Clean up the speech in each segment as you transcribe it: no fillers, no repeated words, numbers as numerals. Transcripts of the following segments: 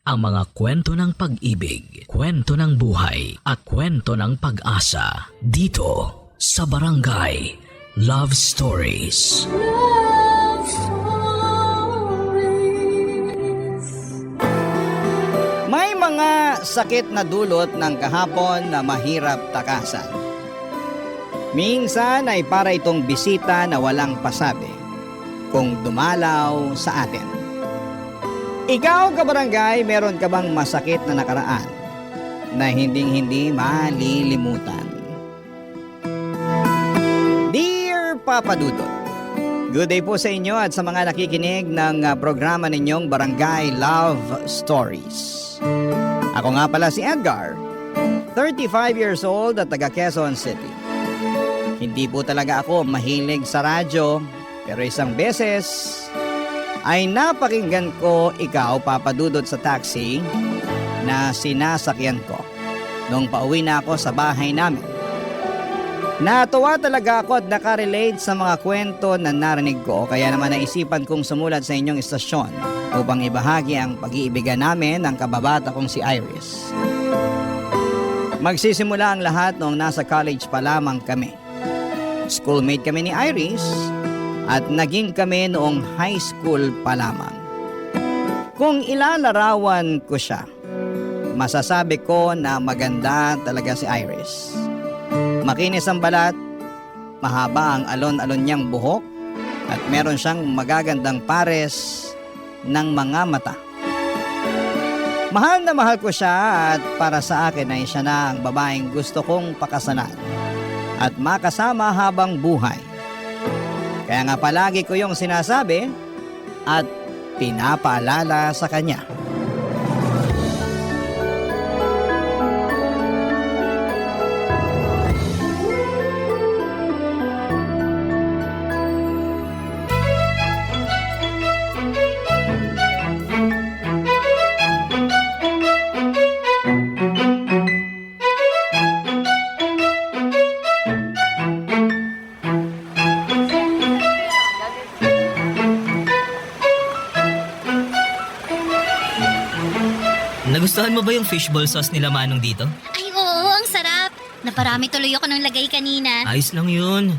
ang mga kwento ng pag-ibig, kwento ng buhay, at kwento ng pag-asa dito sa Barangay Love Stories. Love Stories. May mga sakit na dulot ng kahapon na mahirap takasan. Minsan ay para itong bisita na walang pasabi kung dumalaw sa atin. Ikaw, kabarangay, meron ka bang masakit na nakaraan na hinding-hindi malilimutan? Dear Papa Dudut, good day po sa inyo at sa mga nakikinig ng programa ninyong Barangay Love Stories. Ako nga pala si Edgar, 35 years old at taga Quezon City. Hindi po talaga ako mahilig sa radyo, pero isang beses ay napakinggan ko ikaw, Papa Dudut, sa taxi na sinasakyan ko nung pauwi na ako sa bahay namin. Natuwa talaga ako at nakarelate sa mga kwento na narinig ko, kaya naman naisipan kong sumulat sa inyong istasyon upang ibahagi ang pag-iibigan namin ng kababata kong si Iris. Magsisimula ang lahat noong nasa college pa lamang kami. Schoolmate kami ni Iris at naging kami noong high school pa lamang. Kung ilalarawan ko siya, masasabi ko na maganda talaga si Iris. Makinis ang balat, mahaba ang alon-alon niyang buhok, at meron siyang magagandang pares ng mga mata. Mahal na mahal ko siya at para sa akin ay siya na ang babaeng gusto kong pakasalan at makasama habang buhay. Kaya nga palagi ko yung sinasabi at pinapaalala sa kanya. Nagustuhan mo ba yung fishball sauce nila Manong dito? Ay oo, ang sarap. Naparami tuloy ako ng lagay kanina. Ayos lang yun.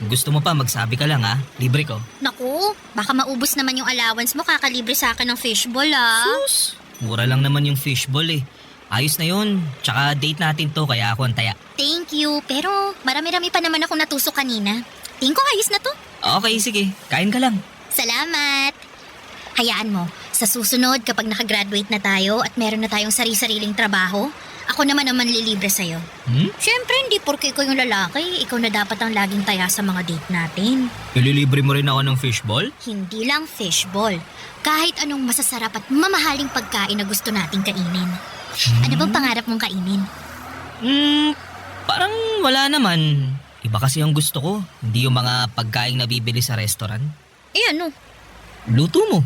Gusto mo pa, magsabi ka lang ha. Libre ko. Naku, baka maubos naman yung allowance mo kakalibre sa akin ng fishball Sus! Mura lang naman yung fishball eh. Ayos na yun. Tsaka date natin to kaya ako ang taya. Thank you, pero marami-rami pa naman ako natusok kanina. Tingin ko ayos na to. Okay, sige. Kain ka lang. Salamat. Hayaan mo, sa susunod kapag nakagraduate na tayo at meron na tayong sari-sariling trabaho, ako naman ang manlilibre sa'yo. Siyempre, hindi porke ikaw yung lalaki, ikaw na dapat ang laging taya sa mga date natin. Ililibre mo rin ako ng fishball? Hindi lang fishball. Kahit anong masasarap at mamahaling pagkain na gusto nating kainin. Ano bang pangarap mong kainin? Parang wala naman. Iba kasi ang gusto ko. Hindi yung mga pagkain na bibili sa restaurant. Eh ano? Luto mo.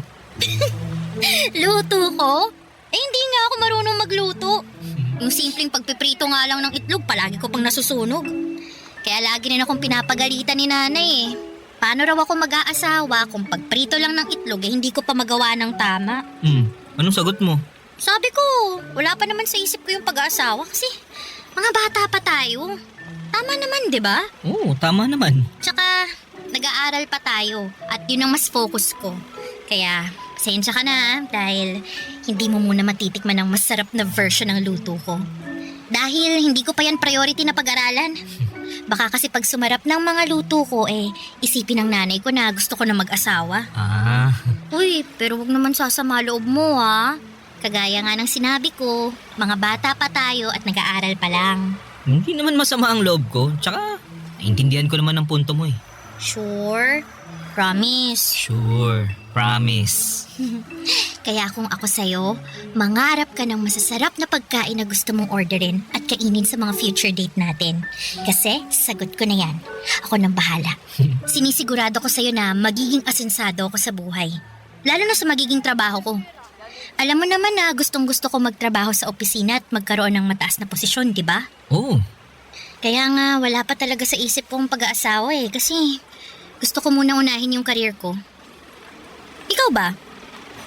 Luto ko? Eh hindi nga ako marunong magluto. Yung simpleng pagpiprito nga lang ng itlog, palagi ko pang nasusunog. Kaya lagi rin akong pinapagalitan ni nanay eh. Paano raw ako mag-aasawa kung pagprito lang ng itlog eh hindi ko pa magawa ng tama? Anong sagot mo? Sabi ko, wala pa naman sa isip ko yung pag-aasawa kasi mga bata pa tayo. Tama naman, di ba? Oo, tama naman. Tsaka, nag-aaral pa tayo at yun ang mas focus ko. Kaya, pasensya ka na dahil hindi mo muna matitikman ang masarap na version ng luto ko. Dahil hindi ko pa yan priority na pag-aralan. Baka kasi pag sumarap ng mga luto ko isipin ng nanay ko na gusto ko na mag-asawa. Uy, pero wag naman sasama loob mo ha. Kagaya nga ng sinabi ko, mga bata pa tayo at nag-aaral pa lang. Hindi naman masama ang loob ko. Tsaka, naintindihan ko naman ang punto mo eh. Sure? Promise? Sure, promise. Kaya kung ako sa'yo, mangarap ka ng masasarap na pagkain na gusto mong orderin at kainin sa mga future date natin. Kasi, sagot ko na yan. Ako nang bahala. Sinisigurado ko sa'yo na magiging asensado ako sa buhay. Lalo na sa magiging trabaho ko. Alam mo naman na gustong-gusto ko magtrabaho sa opisina at magkaroon ng mataas na posisyon, di ba? Oo. Kaya nga, wala pa talaga sa isip kong pag-aasawa kasi gusto ko muna unahin yung career ko. Ikaw ba?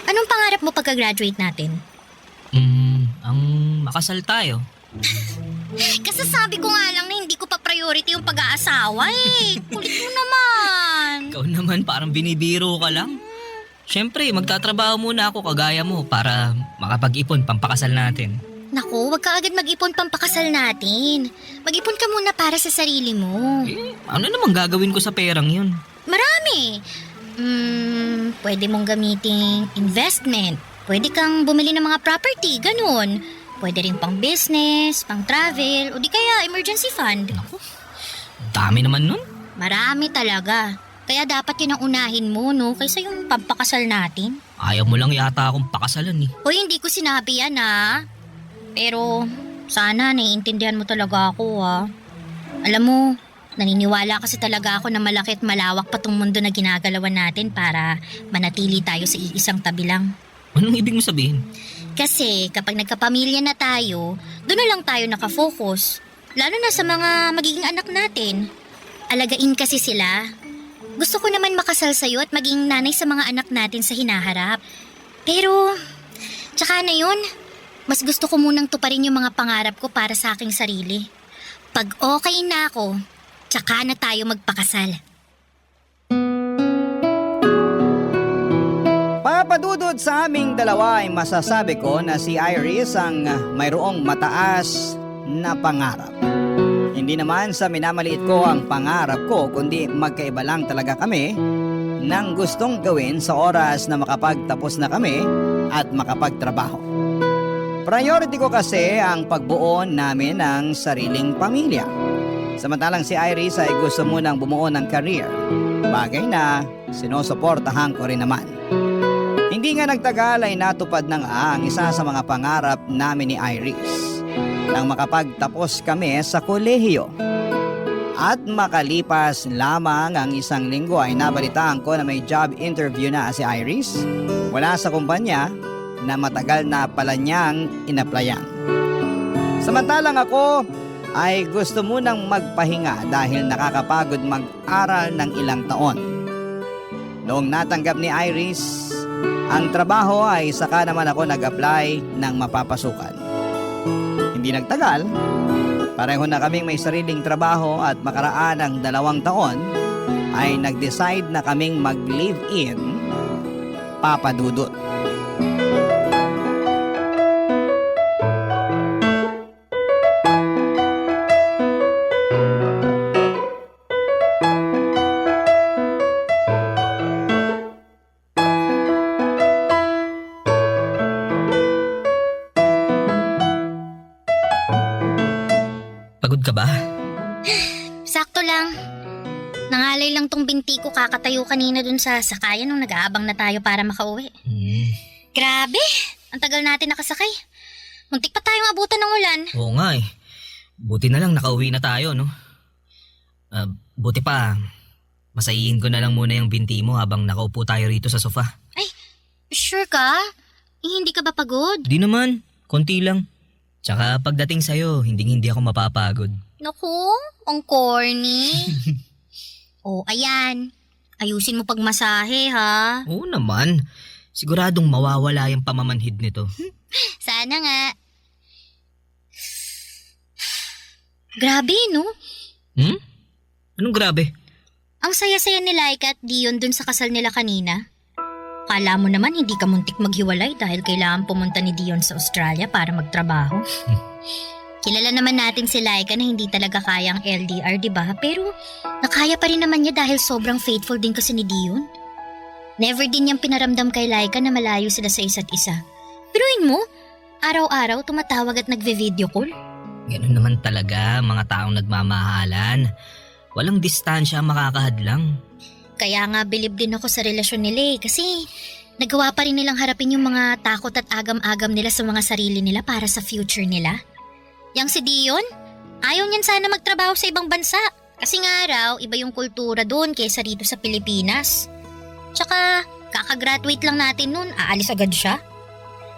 Anong pangarap mo pagka-graduate natin? Ang makasal tayo. Kasasabi ko nga lang na hindi ko pa priority yung pag-aasawa eh. Kulit mo naman. Ikaw naman parang binibiro ka lang. Siyempre, magtatrabaho muna ako kagaya mo para makapag-ipon pampakasal natin. Naku, wag ka agad mag-ipon pampakasal natin. Mag-ipon ka muna para sa sarili mo. Ano namang gagawin ko sa perang yun? Marami. Pwede mong gamitin investment. Pwede kang bumili ng mga property, ganun. Pwede rin pang business, pang travel, o di kaya emergency fund. Dami naman nun. Marami talaga. Kaya dapat yun ang unahin mo, no? Kaysa yung pampakasal natin. Ayaw mo lang yata akong pakasalan eh. Hoy, hindi ko sinabi yan, ha? Pero sana naiintindihan mo talaga ako, ha? Alam mo, naniniwala kasi talaga ako na malaki at malawak pa tong mundo na ginagalawan natin para manatili tayo sa iisang tabi lang. Anong ibig mo sabihin? Kasi kapag nagkapamilya na tayo, doon na lang tayo nakafocus. Lalo na sa mga magiging anak natin. Alagain kasi sila. Gusto ko naman makasal sa'yo at maging nanay sa mga anak natin sa hinaharap. Pero, tsaka na yun, mas gusto ko munang tuparin yung mga pangarap ko para sa aking sarili. Pag okay na ako, tsaka na tayo magpakasal. Papadudod sa aming dalawa ay masasabi ko na si Iris ang mayroong mataas na pangarap. Hindi naman sa minamaliit ko ang pangarap ko, kundi magkaiba lang talaga kami ng gustong gawin sa oras na makapagtapos na kami at makapagtrabaho. Priority ko kasi ang pagbuo namin ng sariling pamilya. Samantalang si Iris ay gusto munang bumuo ng career, bagay na sinusuportahan ko rin naman. Hindi nga nagtagal ay natupad na nga ang isa sa mga pangarap namin ni Iris nang makapagtapos kami sa kolehiyo. At makalipas lamang ang isang linggo ay nabalitaan ko na may job interview na si Iris mula sa kumpanya na matagal na pala niyang inaplayan. Samantalang ako ay gusto munang magpahinga dahil nakakapagod mag-aral ng ilang taon. Noong natanggap ni Iris ang trabaho ay saka naman ako nag-apply ng mapapasukan. Hindi nagtagal, pareho na kaming may sariling trabaho at makaraan ng 2 taon ay nag-decide na kaming mag-live-in, Papa Dudut. Pagod ka ba? Sakto lang. Nangalay lang tong binti ko kakatayo kanina dun sa sakayan nung nag-aabang na tayo para makauwi. Grabe, ang tagal natin nakasakay. Muntik pa tayong abutan ng ulan. Oo nga eh. Buti na lang nakauwi na tayo, no? Buti pa, masayihin ko na lang muna yung binti mo habang nakaupo tayo rito sa sofa. Ay, sure ka? Hindi ka ba pagod? Di naman, konti lang. Tsaka pagdating sa'yo, hindi ako mapapagod. Naku, ang corny. Oh, ayan. Ayusin mo pagmasahe, ha? Oo naman. Siguradong mawawala yung pamamanhid nito. Sana nga. Grabe, no? Anong grabe? Ang saya-saya ni Laika at Dion dun sa kasal nila kanina. Kala mo naman hindi ka muntik maghiwalay dahil kailangan pumunta ni Dion sa Australia para magtrabaho. Kilala naman natin si Laika na hindi talaga kayang LDR, di ba? Pero nakaya pa rin naman niya dahil sobrang faithful din kasi ni Dion. Never din niyang pinaramdam kay Laika na malayo sila sa isa't isa. Piruin mo, araw-araw tumatawag at nagve-video call. Ganun naman talaga mga taong nagmamahalan. Walang distansya ang makakahadlang. Kaya nga bilib din ako sa relasyon nila kasi nagawa pa rin nilang harapin yung mga takot at agam-agam nila sa mga sarili nila para sa future nila. Yang si Dion, ayaw niyan sana magtrabaho sa ibang bansa kasi nga raw iba yung kultura doon kaysa rito sa Pilipinas. Tsaka kakagraduate lang natin noon, aalis agad siya.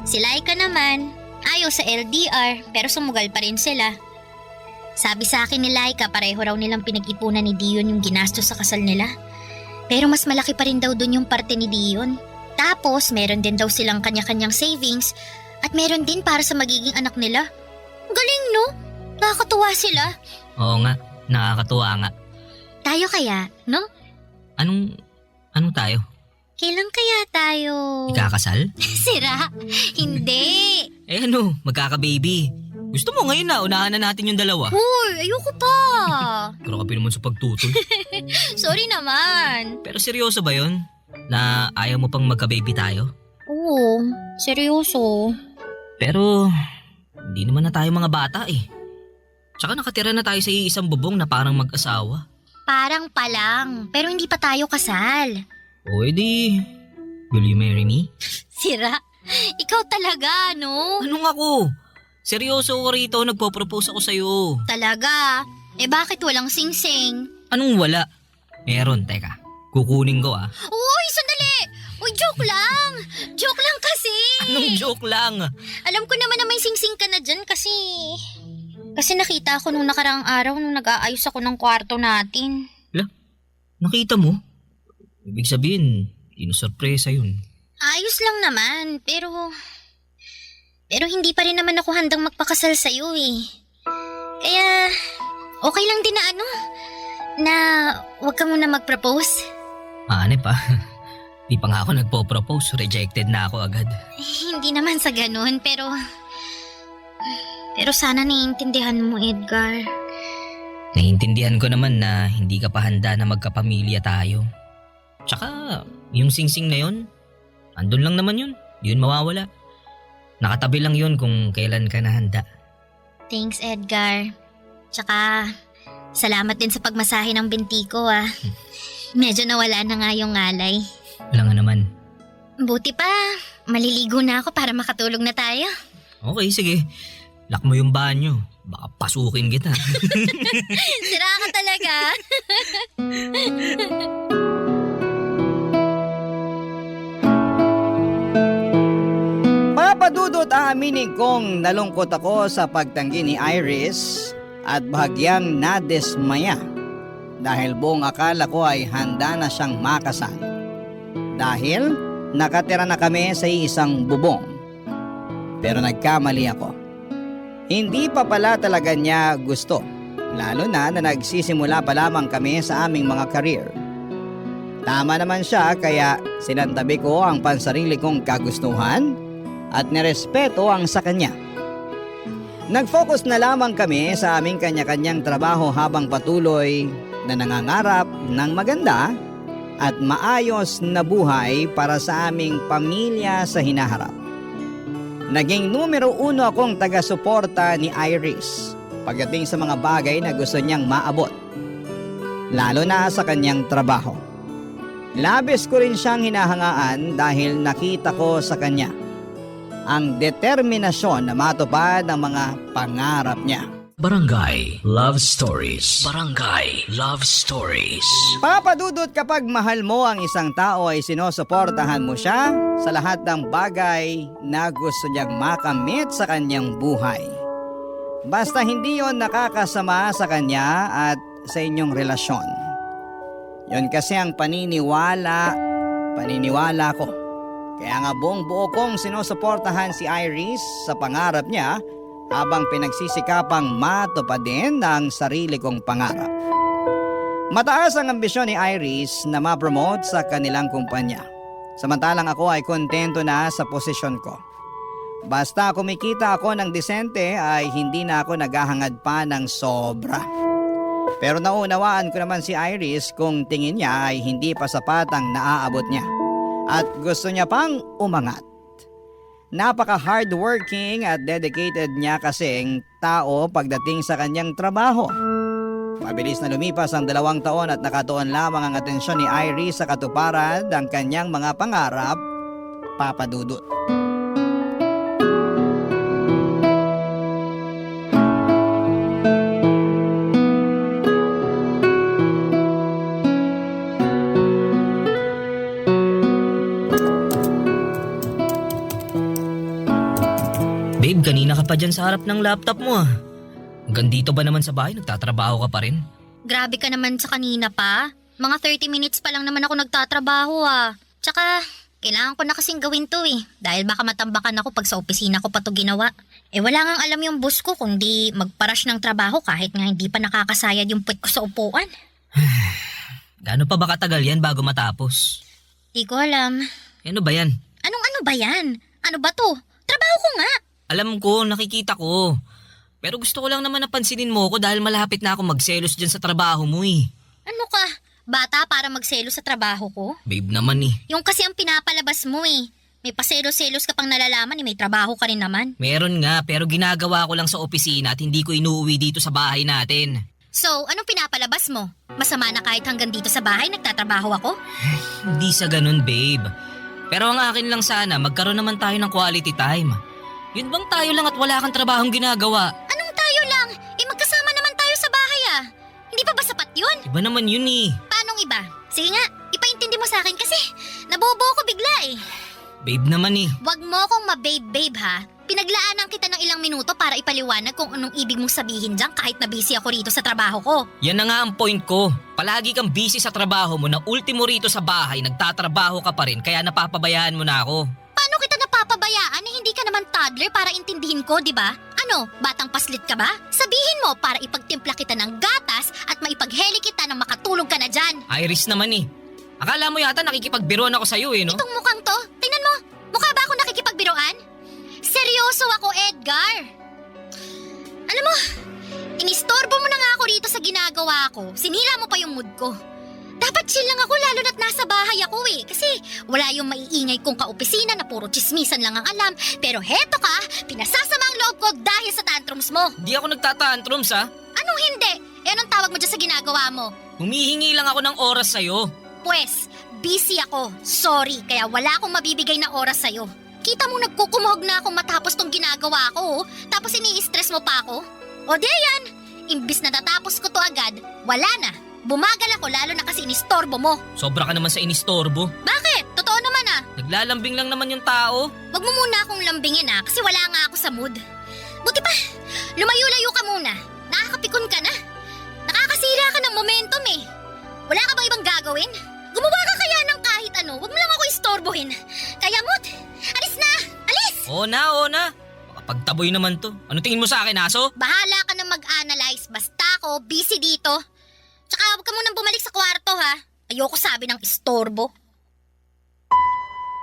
Si Laika naman, ayaw sa LDR pero sumugal pa rin sila. Sabi sa akin ni Laika pareho raw nilang pinag-ipunan ni Dion yung ginastos sa kasal nila. Pero mas malaki pa rin daw dun yung parte ni Dion. Tapos meron din daw silang kanya-kanyang savings At meron din para sa magiging anak nila. Galing, no? Nakakatuwa sila. Oo nga, nakakatuwa nga. Tayo kaya, no? Anong tayo? Kailan kaya tayo... Ikakasal? Sira? Hindi. Magkaka-baby. Gusto mo ngayon na, unahan na natin yung dalawa. Hoy, ayoko pa. Grabe naman sa pagtutol. Sorry naman. Pero seryoso ba yun? Na ayaw mo pang magka-baby tayo? Oo, seryoso. Pero, hindi naman na tayo mga bata eh. Tsaka nakatira na tayo sa iisang bubong na parang mag-asawa. Parang pa lang, pero hindi pa tayo kasal. O edi, will you marry me? Sira? Ikaw talaga, no? Anong ako? Seryoso ko rito, nagpo-propose ako sa'yo. Talaga? Eh bakit walang sing-sing? Anong wala? Meron, teka. Kukunin ko ah. Uy, sandali! Uy, joke lang! Joke lang kasi! Anong joke lang? Alam ko naman na may sing-sing ka na dyan kasi... Kasi nakita ako nung nakaraang araw nung nag-aayos ako ng kwarto natin. Nakita mo? Ibig sabihin, inusurpresa yun. Ayos lang naman, pero hindi pa rin naman ako handang magpakasal sa'yo eh. Kaya, okay lang din na huwag ka muna mag-propose. Ano pa? Di pa nga ako nagpo-propose, rejected na ako agad. Hindi naman sa ganun, pero sana naiintindihan mo, Edgar. Naiintindihan ko naman na hindi ka pa handa na magkapamilya tayo. Tsaka, yung singsing na yun, andun lang naman yun. Di yun mawawala. Nakatabi lang yun kung kailan ka na handa. Thanks, Edgar. Tsaka, salamat din sa pagmasahe ng binti ko ah. Medyo nawala na nga yung ngalay. Wala nga naman. Buti pa, maliligo na ako para makatulog na tayo. Okay, sige. Lock mo yung banyo. Baka pasukin kita. Sira ka talaga. Papadudot aaminin kong nalungkot ako sa pagtanggi ni Iris at bahagyang nadismaya dahil buong akala ko ay handa na siyang makasal. Dahil nakatira na kami sa isang bubong. Pero nagkamali ako. Hindi pa pala talaga niya gusto, lalo na nagsisimula pa lamang kami sa aming mga career. Tama naman siya kaya sinantabi ko ang pansarili kong kagustuhan at nirespeto ang sa kanya. Nag-focus na lamang kami sa aming kanya-kanyang trabaho habang patuloy na nangangarap ng maganda at maayos na buhay para sa aming pamilya sa hinaharap. Naging numero 1 akong taga-suporta ni Iris pagdating sa mga bagay na gusto niyang maabot, lalo na sa kanyang trabaho. Labis ko rin siyang hinahangaan dahil nakita ko sa kanya ang determinasyon na matupad ang mga pangarap niya. Barangay Love Stories. Barangay Love Stories. Papadudot kapag mahal mo ang isang tao ay sinusuportahan mo siya sa lahat ng bagay na gusto niyang makamit sa kanyang buhay. Basta hindi yon nakakasama sa kanya at sa inyong relasyon. Yon kasi ang paniniwala ko. Kaya nga buong buo kong sinusuportahan si Iris sa pangarap niya habang pinagsisikapang matupadin ang sarili kong pangarap. Mataas ang ambisyon ni Iris na ma-promote sa kanilang kumpanya. Samantalang ako ay kontento na sa posisyon ko. Basta kumikita ako ng disente ay hindi na ako naghahangad pa ng sobra. Pero naunawaan ko naman si Iris kung tingin niya ay hindi pa sapat ang naaabot niya at gusto niya pang umangat. Napaka-hardworking at dedicated niya kasing tao pagdating sa kanyang trabaho. Mabilis na lumipas ang 2 taon at nakatuon lamang ang atensyon ni Iris sa katuparan ng kanyang mga pangarap, papadudot. Babe, kanina ka pa dyan sa harap ng laptop mo ah. Hanggang dito ba naman sa bahay, nagtatrabaho ka pa rin? Grabe ka naman sa kanina pa. Mga 30 minutes pa lang naman ako nagtatrabaho ah. Tsaka, Kailangan ko na kasing gawin to eh. Dahil baka matambakan ako pag sa opisina ko pa to ginawa. Wala ngang alam yung boss ko kung di magparush ng trabaho kahit nga hindi pa nakakasayad yung puwet ko sa upuan. Gaano pa ba katagal yan bago matapos? Di ko alam. Ano ba yan? Anong ano ba yan? Ano ba to? Trabaho ko nga. Alam ko, nakikita ko. Pero gusto ko lang naman napansinin mo ko dahil malapit na ako magselos dyan sa trabaho mo eh. Ano ka? Bata para magselo sa trabaho ko? Babe naman eh. Yung kasi ang pinapalabas mo eh. May paselos-selos ka pang nalalaman eh, may trabaho ka rin naman. Meron nga pero ginagawa ko lang sa opisina at hindi ko inuuwi dito sa bahay natin. So, anong pinapalabas mo? Masama na kahit hanggang dito sa bahay nagtatrabaho ako? Hindi sa ganun babe. Pero ang akin lang sana magkaroon naman tayo ng quality time. Yun bang tayo lang at wala kang trabahong ginagawa? Anong tayo lang? Magkasama naman tayo sa bahay ah. Hindi pa ba sapat yun? Iba naman yun eh. Paanong iba? Sige nga, ipaintindi mo sa akin kasi nabobo ko bigla eh. Babe naman eh. Wag mo akong mababe-babe ha. Pinaglaanan kita ng ilang minuto para ipaliwanag kung anong ibig mong sabihin dyan kahit na busy ako rito sa trabaho ko. Yan na nga ang point ko. Palagi kang busy sa trabaho mo na ultimo rito sa bahay nagtatrabaho ka pa rin kaya napapabayaan mo na ako. Paano kita napapabayaan eh hindi ka naman toddler para intindihin ko, di ba? Ano, batang paslit ka ba? Sabihin mo para ipagtimpla kita ng gatas at maipagheli kita nang makatulog ka na dyan. Iris naman eh. Akala mo yata nakikipagbiruan ako sa'yo eh, no? Itong mukhang to, tingnan mo, mukha ba ako nakikipagbiroan? Seryoso ako, Edgar. Alam mo, inistorbo mo na nga ako rito sa ginagawa ko. Sinira mo pa yung mood ko. Dapat chill lang ako lalo na't nasa bahay ako eh. Kasi wala yung maiingay kong kaopisina na puro chismisan lang ang alam. Pero heto ka, pinasasama ang loob ko dahil sa tantrums mo. Di ako nagtatantrums ha. Anong hindi? Anong tawag mo dyan sa ginagawa mo? Humihingi lang ako ng oras sa'yo. Pwes, busy ako. Sorry, kaya wala akong mabibigay na oras sa'yo. Kita mo nagkukumuhog na akong matapos tong ginagawa ko, tapos ini-stress mo pa ako? O di yan, imbis na natapos ko to agad, wala na. Bumagal ako lalo na kasi inistorbo mo. Sobra ka naman sa inistorbo. Bakit? Totoo naman ah. Naglalambing lang naman yung tao. Wag mo muna akong lambingin ah, kasi wala nga ako sa mood. Buti pa, lumayo-layo ka muna. Nakakapikon ka na. Nakakasira ka ng momentum eh. Wala ka bang ibang gagawin? Gumawa ka kaya ng kahit ano, wag mo lang ako istorbohin. Kaya Mut, alis na! Alis! Oo na. Makapagtaboy naman to. Ano tingin mo sa akin, aso? Bahala ka na mag-analyze, basta ako busy dito. Tsaka huwag ka munang bumalik sa kwarto ha. Ayoko sabi ng istorbo.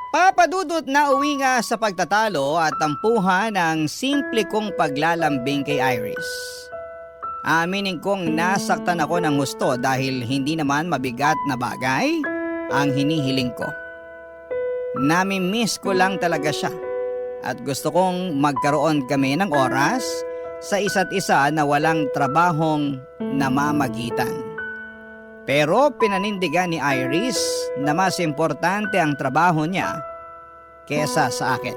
Papadudot na uwi nga sa pagtatalo at tampuhan ng simple kong paglalambing kay Iris. Aminin kong nasaktan ako ng gusto dahil hindi naman mabigat na bagay ang hinihiling ko. Nami-miss ko lang talaga siya at gusto kong magkaroon kami ng oras sa isa't isa na walang trabahong namamagitan. Pero pinanindigan ni Iris na mas importante ang trabaho niya kesa sa akin.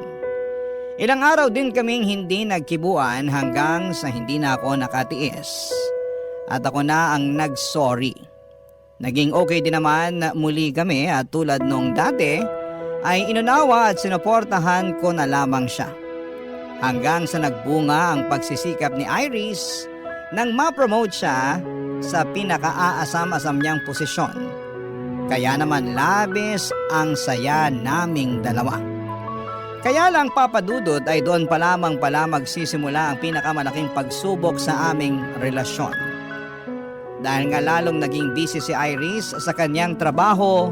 Ilang araw din kaming hindi nagkibuan hanggang sa hindi na ako nakatiis. At ako na ang nag-sorry. Naging okay din naman muli kami at tulad nung dati ay inunawa at sinuportahan ko na lamang siya. Hanggang sa nagbunga ang pagsisikap ni Iris nang ma-promote siya sa pinaka-aasam-asam niyang posisyon. Kaya naman labis ang saya naming dalawa. Kaya lang papadudot ay doon pa lamang pala magsisimula ang pinakamalaking pagsubok sa aming relasyon. Dahil nga lalong naging busy si Iris sa kanyang trabaho,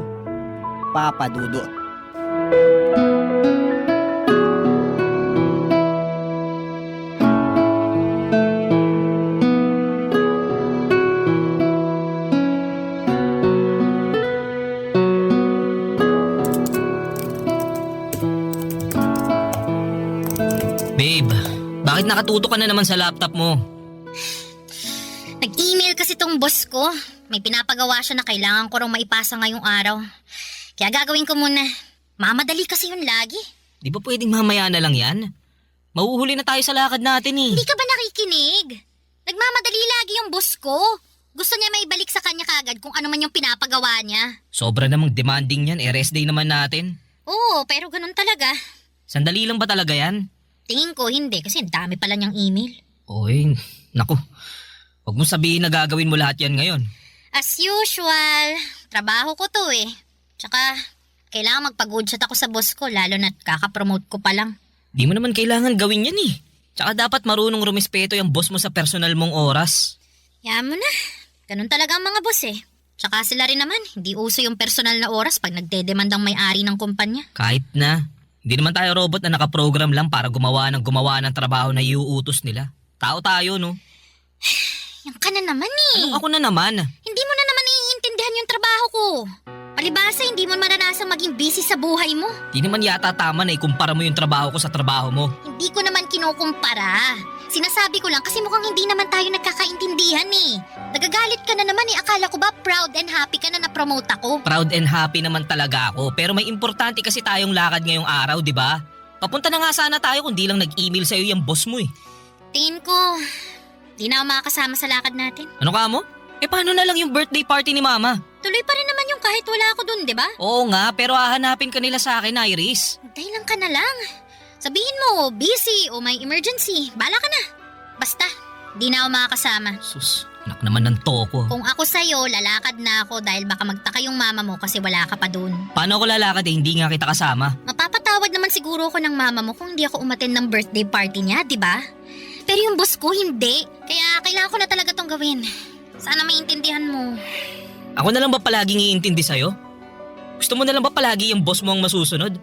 papadudot. Babe, bakit nakatuto ka na naman sa laptop mo? Nag-email kasi tong boss ko. May pinapagawa siya na kailangan ko raw maipasa ngayong araw. Kaya gagawin ko muna. Mamadali kasi yun lagi. Di ba pwedeng mamaya na lang yan? Mahuhuli na tayo sa lakad natin eh. Hindi ka ba nakikinig? Nagmamadali lagi yung boss ko. Gusto niya maibalik sa kanya kagad kung ano man yung pinapagawa niya. Sobra namang demanding yan, rest day naman natin. Oo, pero ganun talaga. Sandali lang ba talaga yan? Tingin ko hindi kasi ang dami pala niyang email. Oy, naku. Huwag mo sabihin na gagawin mo lahat yan ngayon. As usual, trabaho ko to eh. Tsaka, kailangan magpag-good shot ako sa boss ko lalo na't kakapromote ko pa lang. Di mo naman kailangan gawin yan eh. Tsaka dapat marunong rumispeto yung boss mo sa personal mong oras. Yaman mo na. Ganun talaga ang mga boss eh. Tsaka sila rin naman, hindi uso yung personal na oras pag nagdedemand ang may-ari ng kumpanya. Kahit na. Hindi naman tayo robot na nakaprogram lang para gumawa ng trabaho na iuutos nila. Tao tayo, no? Yan ka na naman eh. Anong ako na naman? Hindi mo na naman naiintindihan yung trabaho ko. Palibasa, hindi mo maranasang maging busy sa buhay mo. Di naman yata tama na ikumpara mo yung trabaho ko sa trabaho mo. Hindi ko naman kinukumpara. Sinasabi ko lang kasi mukhang hindi naman tayo nagkakaintindihan eh. Nagagalit ka na naman eh. Akala ko ba proud and happy ka na na-promote ako? Proud and happy naman talaga ako. Pero may importante kasi tayong lakad ngayong araw, di ba? Papunta na nga sana tayo kung di lang nag-email sa'yo yung boss mo eh. Tingin ko, di na ako makakasama sa lakad natin. Ano ka mo? Paano na lang yung birthday party ni Mama? Tuloy pa rin naman yung kahit wala ako dun, di ba? Oo nga, pero hahanapin ka nila sa akin, Iris. Magdahilan ka na lang. Sabihin mo, busy o may emergency. Bala ka na. Basta, di na ako makakasama. Sus, anak naman ng toko. Kung ako sa'yo, lalakad na ako dahil baka magtaka yung mama mo kasi wala ka pa dun. Paano ako lalakad hindi nga kita kasama? Mapapatawad naman siguro ko ng mama mo kung hindi ako umattend ng birthday party niya, di ba? Pero yung boss ko, hindi. Kaya kailangan ko na talaga tong gawin. Sana maintindihan mo. Ako na lang ba palaging iintindi sa'yo? Gusto mo na lang ba palagi yung boss mo ang masusunod?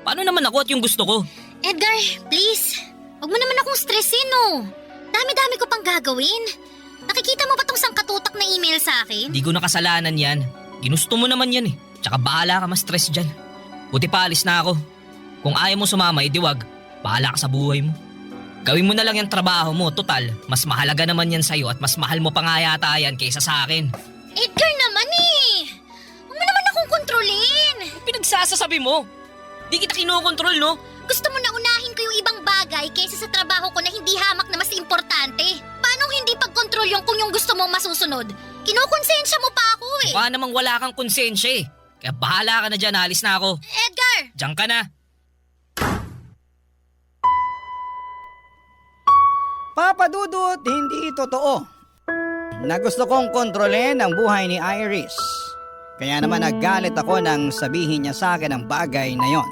Paano naman ako at yung gusto ko? Edgar, please. Huwag mo naman akong stressin, no. Dami-dami ko pang gagawin. Nakikita mo ba tong sangkatutak na email sa akin? Di ko nakasalanan yan. Ginusto mo naman yan eh. Tsaka bahala ka ma-stress dyan. Buti pa alis na ako. Kung ayaw mo sumama, diwag. Bahala ka sa buhay mo. Gawin mo na lang yung trabaho mo. Total, mas mahalaga naman yan sa'yo at mas mahal mo pa nga yata yan kaysa sa akin. Edgar naman eh. Huwag mo naman akong kontrolin. Pinagsasasabi mo. Di kita kinokontrol, no? Gusto mo na unahin ko yung ibang bagay kaysa sa trabaho ko na hindi hamak na mas importante. Paano hindi pagkontrol yung kung yung gusto mong masusunod? Kinukonsensya mo pa ako eh. Baka namang wala kang konsensya eh. Kaya bahala ka na dyan, alis na ako. Edgar! Diyan ka na. Papa Dudut, hindi totoo na gusto kong kontrolin ang buhay ni Iris. Kaya naman naggalit ako nang sabihin niya sa akin ang bagay na yon.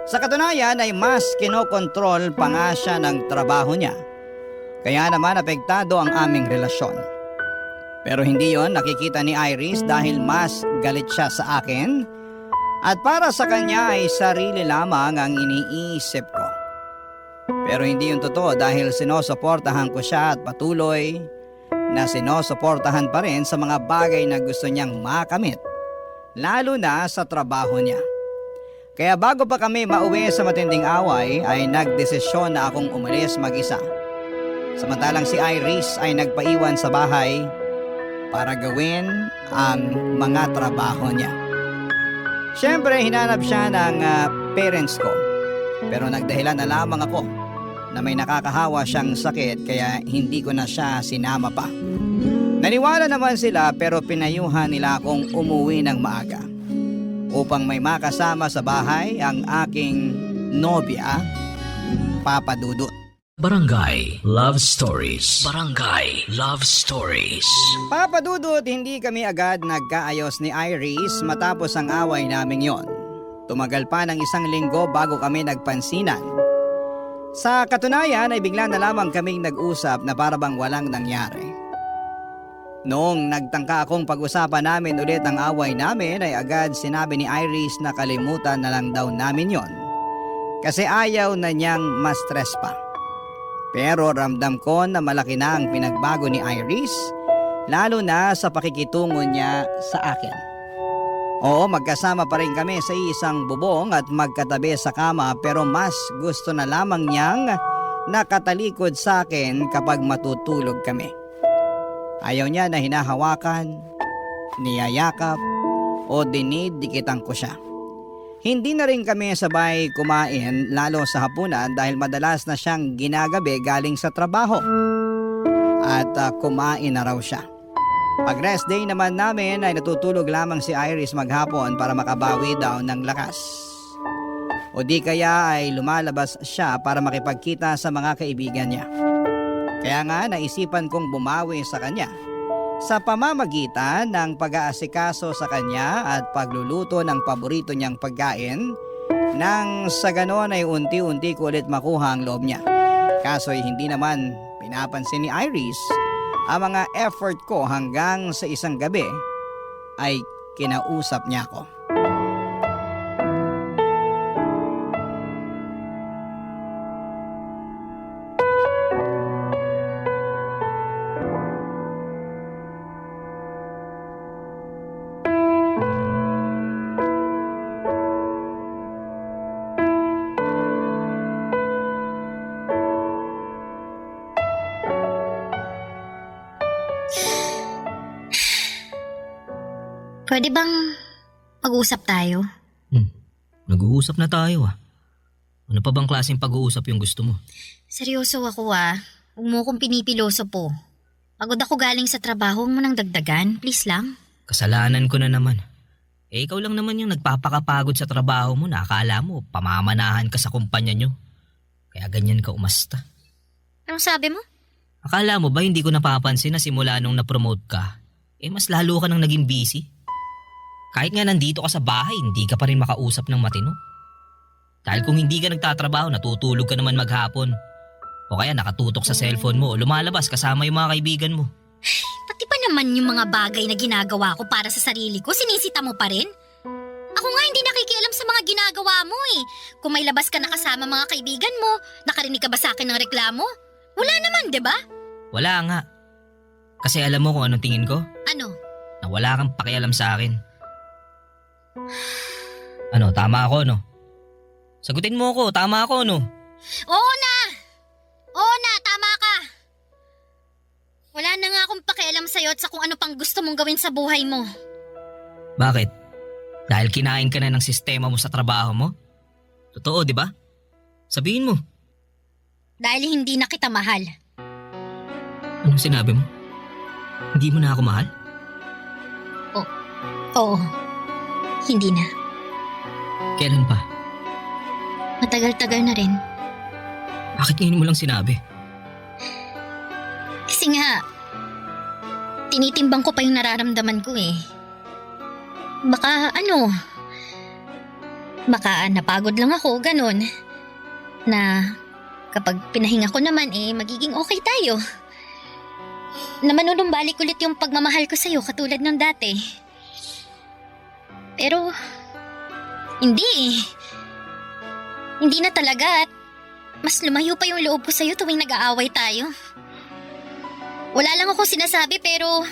Sa katunayan ay mas kinokontrol pa nga siya ng trabaho niya. Kaya naman apektado ang aming relasyon. Pero hindi yon nakikita ni Iris dahil mas galit siya sa akin at para sa kanya ay sarili lamang ang iniisip ko. Pero hindi yung totoo dahil sinusuportahan ko siya at patuloy na sinusuportahan pa rin sa mga bagay na gusto niyang makamit, lalo na sa trabaho niya. Kaya bago pa kami mauwi sa matinding away ay nagdesisyon na akong umalis mag-isa. Samantalang si Iris ay nagpaiwan sa bahay para gawin ang mga trabaho niya. Siyempre hinanap siya ng parents ko. Pero nagdahilan na lamang ako na may nakakahawa siyang sakit kaya hindi ko na siya sinama pa. Naniwala naman sila pero pinayuhan nila akong umuwi ng maaga upang may makasama sa bahay ang aking nobya, Papa Dudut. Barangay Love Stories. Barangay Love Stories. Papa Dudut, hindi kami agad nagkaayos ni Iris matapos ang away naming yon. Tumagal pa ng 1 linggo bago kami nagpansinan. Sa katunayan ay bigla na lamang kaming nag-usap na parabang walang nangyari. Noong nagtangka akong pag-usapan namin ulit ang away namin ay agad sinabi ni Iris na kalimutan na lang daw namin yon kasi ayaw na niyang ma-stress pa. Pero ramdam ko na malaki na ang pinagbago ni Iris lalo na sa pakikitungo niya sa akin. Oo, magkasama pa rin kami sa isang bubong at magkatabi sa kama pero mas gusto na lamang niyang nakatalikod sa akin kapag matutulog kami. Ayaw niya na hinahawakan, niyayakap o dinidikitan ko siya. Hindi na rin kami sabay kumain lalo sa hapunan dahil madalas na siyang ginagabi galing sa trabaho at kumain na raw siya. Pag rest day naman namin ay natutulog lamang si Iris maghapon para makabawi daw ng lakas. O di kaya ay lumalabas siya para makipagkita sa mga kaibigan niya. Kaya nga naisipan kong bumawi sa kanya sa pamamagitan ng pag-aasikaso sa kanya at pagluluto ng paborito niyang pagkain nang sa ganon ay unti-unti ko ulit makuha ang loob niya. Kaso'y hindi naman pinapansin ni Iris ang mga effort ko hanggang sa isang gabi ay kinausap niya ako. Pwede bang mag-usap tayo? Nag-uusap na tayo ah. Ano pa bang klaseng pag-uusap yung gusto mo? Seryoso ako ah. Huwag mo akong pinipiloso po. Pagod ako galing sa trabaho, huwag mo nang dagdagan. Please lang. Kasalanan ko na naman. Ikaw lang naman yung nagpapakapagod sa trabaho mo na akala mo pamamanahan ka sa kumpanya nyo. Kaya ganyan ka umasta. Anong sabi mo? Akala mo ba hindi ko napapansin na simula nung na-promote ka, mas lalo ka nang naging busy? Kahit nga nandito ka sa bahay, hindi ka pa rin makausap ng matino. Dahil kung hindi ka nagtatrabaho, natutulog ka naman maghapon. O kaya nakatutok sa cellphone mo o lumalabas kasama yung mga kaibigan mo. Pati pa naman yung mga bagay na ginagawa ko para sa sarili ko, sinisita mo pa rin? Ako nga hindi nakikialam sa mga ginagawa mo eh. Kung may labas ka na kasama mga kaibigan mo, nakarinig ka ba sa akin ng reklamo? Wala naman, di ba? Wala nga. Kasi alam mo kung anong tingin ko? Ano? Na wala kang pakialam sa akin. Ano, tama ako, no? Sagutin mo ako, tama ako, no? Oo na! Oo na, tama ka! Wala na nga akong pakialam sa'yo at sa kung ano pang gusto mong gawin sa buhay mo. Bakit? Dahil kinain ka na ng sistema mo sa trabaho mo? Totoo, di ba? Sabihin mo. Dahil hindi na kita mahal. Anong sinabi mo? Hindi mo na ako mahal? Oo, hindi na. Kailan pa? Matagal-tagal na rin. Bakit ngayon mo lang sinabi? Kasi nga, tinitimbang ko pa yung nararamdaman ko eh. Baka napagod lang ako, ganun. Na kapag pinahinga ko naman magiging okay tayo. Na manunumbalik ulit yung pagmamahal ko sa'yo katulad ng dati. Pero, hindi eh. Hindi na talaga at mas lumayo pa yung loob ko sa'yo tuwing nag-aaway tayo. Wala lang ako sinasabi pero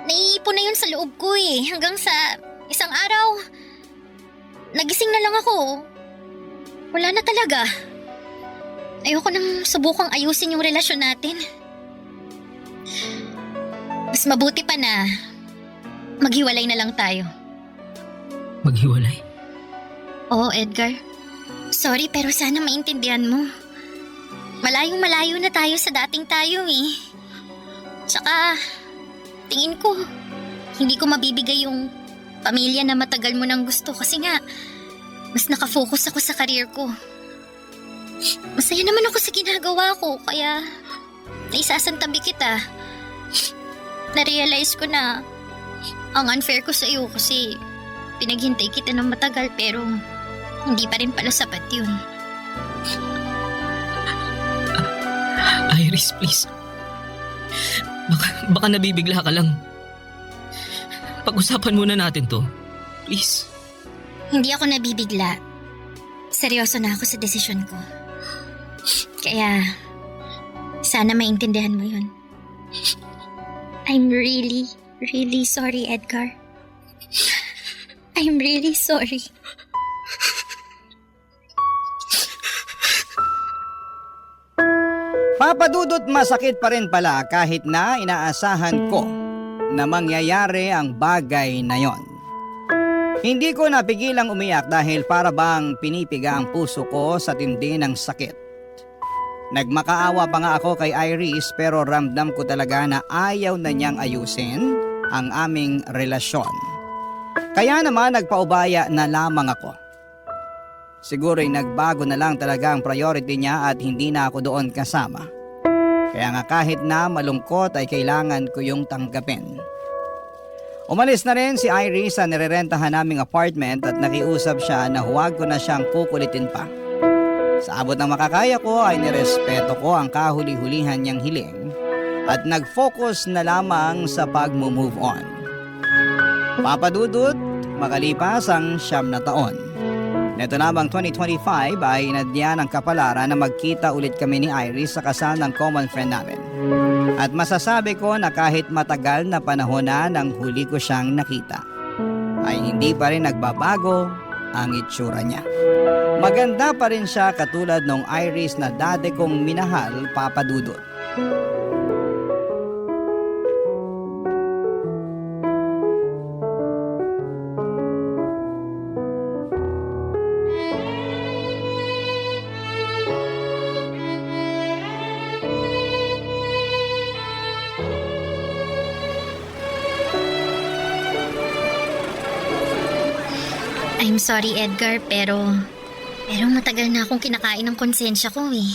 naiipon na yun sa loob ko eh. Hanggang sa isang araw, nagising na lang ako. Wala na talaga. Ayoko nang subukang ayusin yung relasyon natin. Mas mabuti pa na maghiwalay na lang tayo. Maghiwalay? Oo, Edgar. Sorry pero sana maintindihan mo. Malayong-malayo na tayo sa dating tayo eh. Tsaka, tingin ko, hindi ko mabibigay yung pamilya na matagal mo nang gusto kasi nga, mas nakafocus ako sa career ko. Masaya naman ako sa ginagawa ko kaya naisasantabi kita. Na-realize ko na ang unfair ko sa iyo kasi pinaghintay kita ng matagal pero hindi pa rin pala sapat yun. Iris, please. Baka nabibigla ka lang. Pag-usapan muna natin to. Please. Hindi ako nabibigla. Seryoso na ako sa desisyon ko. Kaya, sana maintindihan mo yun. I'm really, really sorry, Edgar. I'm really sorry. Papadudot masakit pa rin pala kahit na inaasahan ko na mangyayari ang bagay na yon. Hindi ko napigilang umiyak dahil para bang pinipiga ang puso ko sa tindi ng sakit. Nagmakaawa pa nga ako kay Iris pero ramdam ko talaga na ayaw na niyang ayusin ang aming relasyon. Kaya naman nagpaubaya na lamang ako. Siguro'y nagbago na lang talaga ang priority niya at hindi na ako doon kasama. Kaya nga kahit na malungkot ay kailangan ko yung tanggapin. Umalis na rin si Iris sa nirerentahan naming apartment at nakiusap siya na huwag ko na siyang kukulitin pa. Sa abot ng makakaya ko ay nirespeto ko ang kahuli-hulihan niyang hiling at nag-focus na lamang sa pag-move on. Papadudot, makalipas ang 9 na taon. Neto lamang 2025 ay nadya ng kapalaran na magkita ulit kami ni Iris sa kasal ng common friend namin. At masasabi ko na kahit matagal na panahon na nang huli ko siyang nakita, ay hindi pa rin nagbabago ang itsura niya. Maganda pa rin siya katulad nung Iris na dati kong minahal, Papa Dudut. I'm sorry, Edgar, pero matagal na akong kinakain ng konsensya ko eh.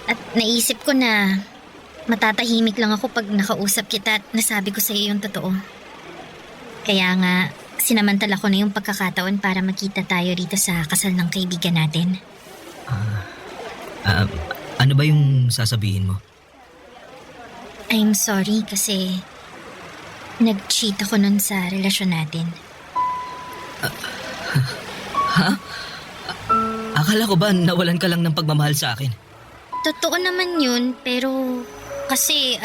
At naisip ko na matatahimik lang ako pag nakausap kita at nasabi ko sa iyo yung totoo. Kaya nga, sinamantala ko na yung pagkakataon para makita tayo rito sa kasal ng kaibigan natin. Ano ba yung sasabihin mo? I'm sorry kasi nag-cheat ako nun sa relasyon natin. Ha? Akala ko ba nawalan ka lang ng pagmamahal sa akin? Totoo naman yun, pero kasi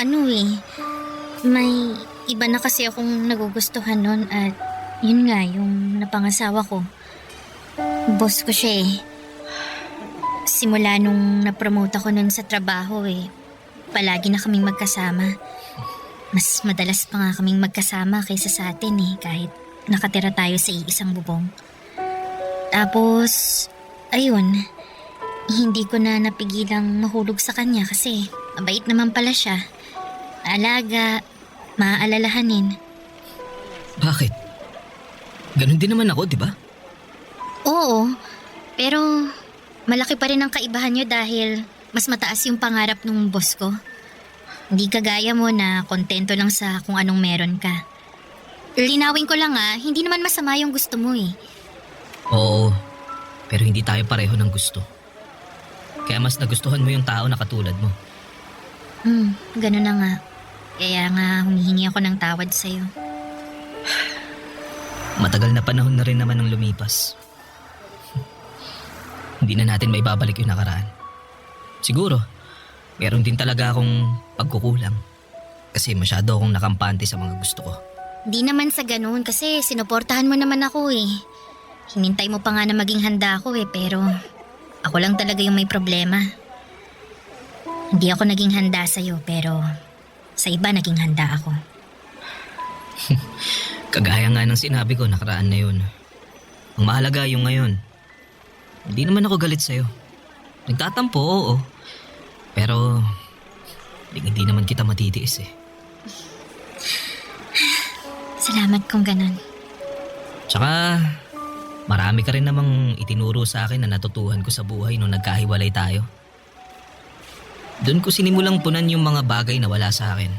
may iba na kasi akong nagugustuhan nun at yun nga, yung napangasawa ko. Boss ko siya eh. Simula nung napromote ako nun sa trabaho palagi na kaming magkasama. Mas madalas pa nga kaming magkasama kaysa sa atin kahit nakatira tayo sa iisang bubong. Tapos, ayun, hindi ko na napigilang mahulog sa kanya kasi mabait naman pala siya. Alaga, maaalalahanin. Bakit? Ganon din naman ako, di ba? Oo, pero malaki pa rin ang kaibahan niyo dahil mas mataas yung pangarap ng boss ko. Hindi kagaya mo na kontento lang sa kung anong meron ka. Linawin ko lang hindi naman masama yung gusto mo Oo, pero hindi tayo pareho ng gusto. Kaya mas nagustuhan mo yung tao na katulad mo. Ganun na nga. Kaya nga humihingi ako ng tawad sa'yo. Matagal na panahon na rin naman ang lumipas. Hindi na natin maibabalik yung nakaraan. Siguro, meron din talaga akong pagkukulang. Kasi masyado akong nakampante sa mga gusto ko. Di naman sa ganun kasi sinuportahan mo naman ako Hinintay mo pa nga na maging handa ako pero ako lang talaga yung may problema. Hindi ako naging handa sa'yo pero sa iba naging handa ako. Kagaya nga ng sinabi ko nakaraan na yun. Ang mahalaga yung ngayon. Hindi naman ako galit sa'yo. Nagtatampo, oo. Pero hindi naman kita matitiis Salamat kung ganun. Tsaka, marami ka rin namang itinuro sa akin na natutuhan ko sa buhay nung nagkahiwalay tayo. Doon ko sinimulang punan yung mga bagay na wala sa akin.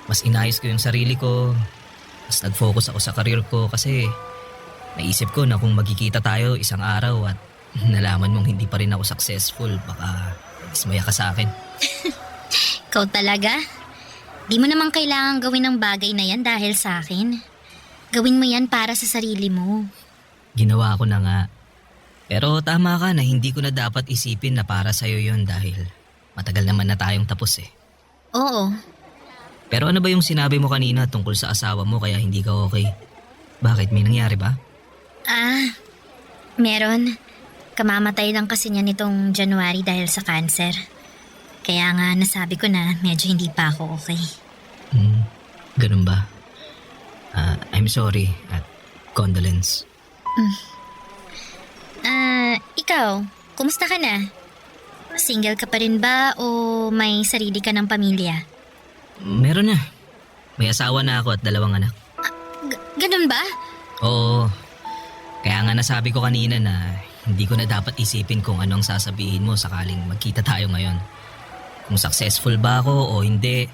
Mas inayos ko yung sarili ko. Mas nag-focus ako sa career ko kasi naisip ko na kung magkikita tayo isang araw at nalaman mong hindi pa rin ako successful, baka ismaya ka sa akin. Ikaw talaga? Di mo naman kailangan gawin ang bagay na yan dahil sa akin. Gawin mo yan para sa sarili mo. Ginawa ko na nga. Pero tama ka na hindi ko na dapat isipin na para sa'yo yun dahil matagal naman na tayong tapos Oo. Pero ano ba yung sinabi mo kanina tungkol sa asawa mo kaya hindi ka okay? Bakit? May nangyari ba? Meron. Kamamatay lang kasi niya nitong January dahil sa cancer. Kaya nga nasabi ko na medyo hindi pa ako okay. Ganun ba? I'm sorry at condolence. Ikaw, kumusta ka na? Single ka pa rin ba o may sarili ka ng pamilya? Meron na. May asawa na ako at 2 anak. Ganun ba? Oo. Kaya nga nasabi ko kanina na hindi ko na dapat isipin kung anong sasabihin mo sakaling magkita tayo ngayon. kung successful ba ako o hindi.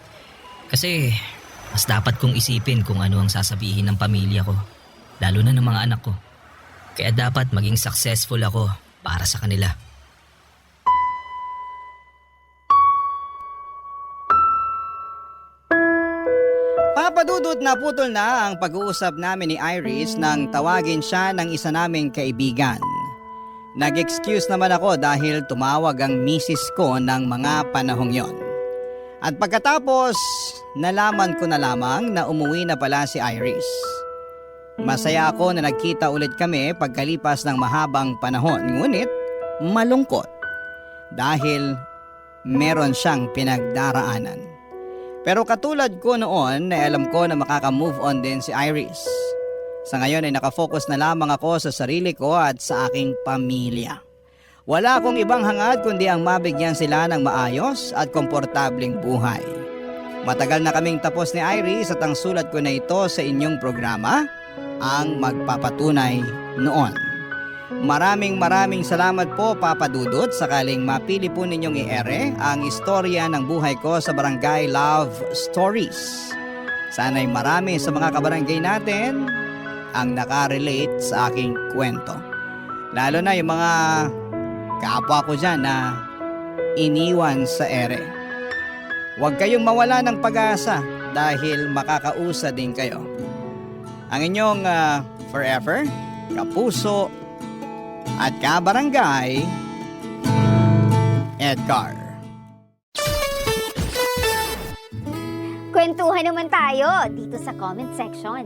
Kasi mas dapat kong isipin kung ano ang sasabihin ng pamilya ko, lalo na ng mga anak ko. Kaya dapat maging successful ako para sa kanila. Papadudot na putol na ang pag-uusap namin ni Iris nang tawagin siya ng isa naming kaibigan. Nag-excuse naman ako dahil tumawag ang misis ko ng mga panahong yon. At pagkatapos, nalaman ko na lamang na umuwi na pala si Iris. Masaya ako na nagkita ulit kami pagkalipas ng mahabang panahon, ngunit malungkot dahil meron siyang pinagdaraanan. Pero katulad ko noon na alam ko na makaka-move on din si Iris. Sa ngayon ay nakafocus na lamang ako sa sarili ko at sa aking pamilya. Wala akong ibang hangad kundi ang mabigyan sila ng maayos at komportableng buhay. Matagal na kaming tapos ni Iris at ang sulat ko na ito sa inyong programa ang magpapatunay noon. Maraming salamat po Papa Dudut, sakaling mapili po ninyong i-ere ang istorya ng buhay ko sa Barangay Love Stories. Sana'y marami sa mga kabarangay natin ang nakarelate sa aking kwento. Lalo na yung mga kapwa ko dyan na iniwan sa ere. Huwag kayong mawala ng pag-asa dahil makakausa din kayo. Ang inyong forever, kapuso, at kabarangay, Edgar. Kwentuhan naman tayo dito sa comment section.